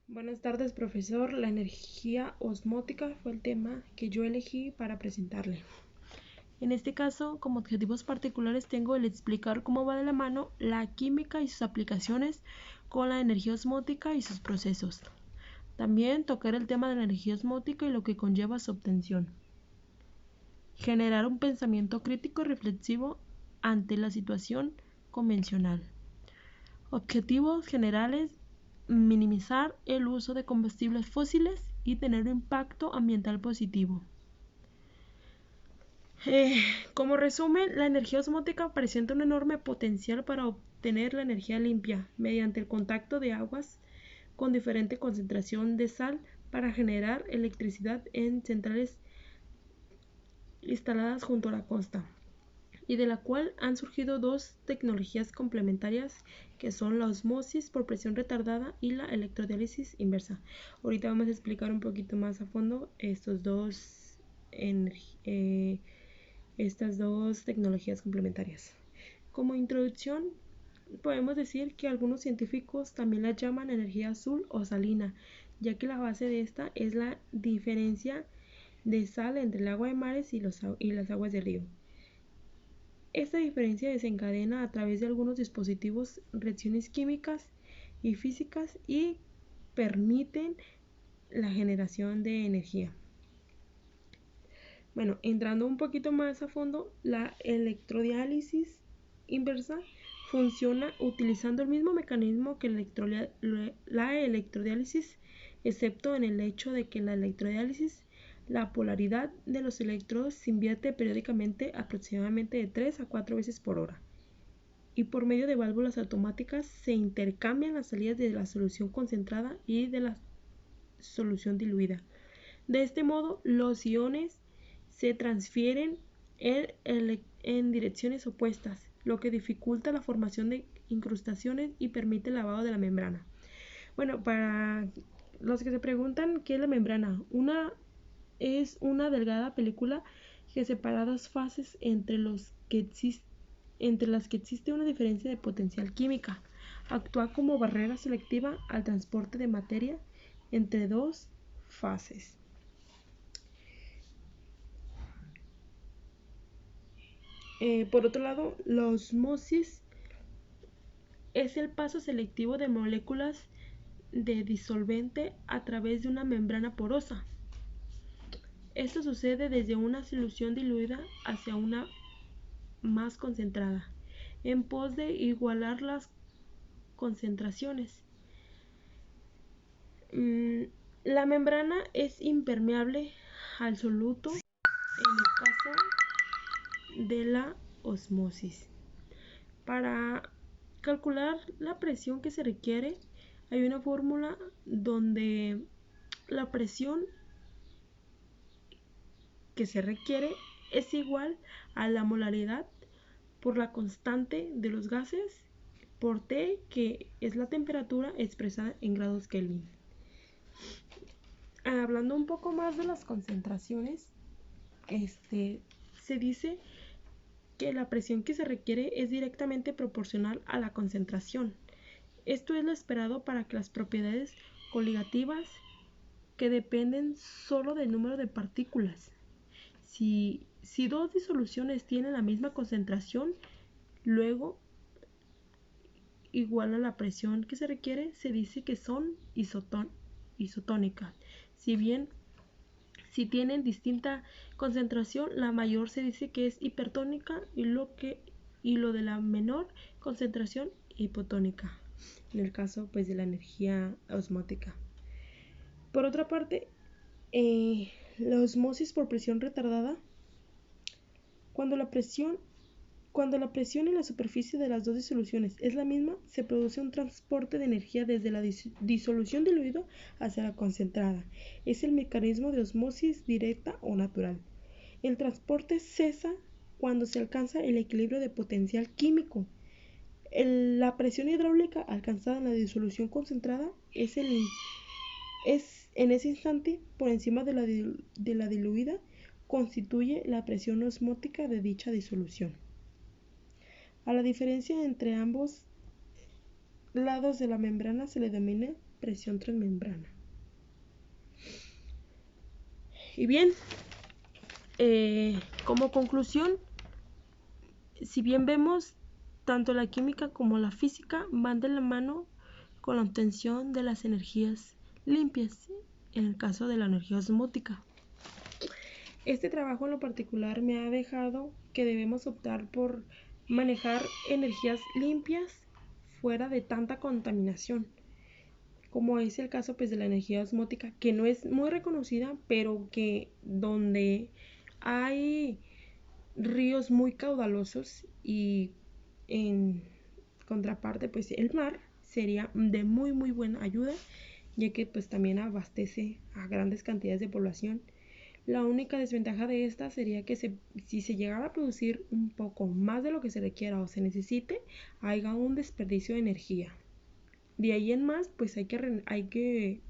Buenas tardes, profesor. La energía osmótica fue el tema que yo elegí para presentarle. En este caso, como objetivos particulares tengo el explicar cómo va de la mano la química y sus aplicaciones con la energía osmótica y sus procesos. También tocar el tema de la energía osmótica y lo que conlleva su obtención. Generar un pensamiento crítico y reflexivo ante la situación convencional. Objetivos generales: minimizar el uso de combustibles fósiles y tener un impacto ambiental positivo. Como resumen, la energía osmótica presenta un enorme potencial para obtener la energía limpia mediante el contacto de aguas con diferente concentración de sal para generar electricidad en centrales instaladas junto a la costa, y de la cual han surgido dos tecnologías complementarias que son la osmosis por presión retardada y la electrodiálisis inversa. Ahorita vamos a explicar un poquito más a fondo estas dos tecnologías complementarias. Como introducción, podemos decir que algunos científicos también la llaman energía azul o salina, ya que la base de esta es la diferencia de sal entre el agua de mares y las aguas de río. Esta diferencia desencadena a través de algunos dispositivos reacciones químicas y físicas y permiten la generación de energía. Bueno, entrando un poquito más a fondo, la electrodiálisis inversa funciona utilizando el mismo mecanismo que la electrodiálisis, excepto en el hecho de que en la electrodiálisis la polaridad de los electrodos se invierte periódicamente aproximadamente de 3 a 4 veces por hora, y por medio de válvulas automáticas se intercambian las salidas de la solución concentrada y de la solución diluida. De este modo, los iones se transfieren en direcciones opuestas, lo que dificulta la formación de incrustaciones y permite el lavado de la membrana. Bueno, para los que se preguntan qué es la membrana, es una delgada película que separa dos fases entre las que existe una diferencia de potencial química. Actúa como barrera selectiva al transporte de materia entre dos fases. Por otro lado, la osmosis es el paso selectivo de moléculas de disolvente a través de una membrana porosa. Esto sucede desde una solución diluida hacia una más concentrada, en pos de igualar las concentraciones. La membrana es impermeable al soluto en el caso de la osmosis. Para calcular la presión que se requiere, hay una fórmula donde la presión que se requiere es igual a la molaridad por la constante de los gases por T, que es la temperatura expresada en grados Kelvin. Hablando un poco más de las concentraciones, se dice que la presión que se requiere es directamente proporcional a la concentración. Esto es lo esperado para que las propiedades coligativas, que dependen solo del número de partículas. Si dos disoluciones tienen la misma concentración, luego igual a la presión que se requiere, se dice que son isotónicas. Si bien si tienen distinta concentración, la mayor se dice que es hipertónica y lo de la menor concentración hipotónica, en el caso pues de la energía osmótica. Por otra parte, la osmosis por presión retardada, cuando la presión en la superficie de las dos disoluciones es la misma, se produce un transporte de energía desde la disolución diluida hacia la concentrada. Es el mecanismo de osmosis directa o natural. El transporte cesa cuando se alcanza el equilibrio de potencial químico. La presión hidráulica alcanzada en la disolución concentrada es en ese instante por encima de la diluida, constituye la presión osmótica de dicha disolución. A la diferencia entre ambos lados de la membrana se le denomina presión transmembrana. Y bien, como conclusión, si bien vemos, tanto la química como la física van de la mano con la obtención de las energías limpias, en el caso de la energía osmótica. Este trabajo en lo particular me ha dejado que debemos optar por manejar energías limpias fuera de tanta contaminación, como es el caso pues de la energía osmótica, que no es muy reconocida, pero que donde hay ríos muy caudalosos y en contraparte pues el mar sería de muy buena ayuda, ya que pues también abastece a grandes cantidades de población. La única desventaja de esta sería que si se llegara a producir un poco más de lo que se requiera o se necesite, haya un desperdicio de energía. De ahí en más, pues hay que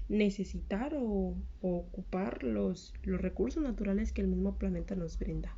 necesitar o ocupar los recursos naturales que el mismo planeta nos brinda.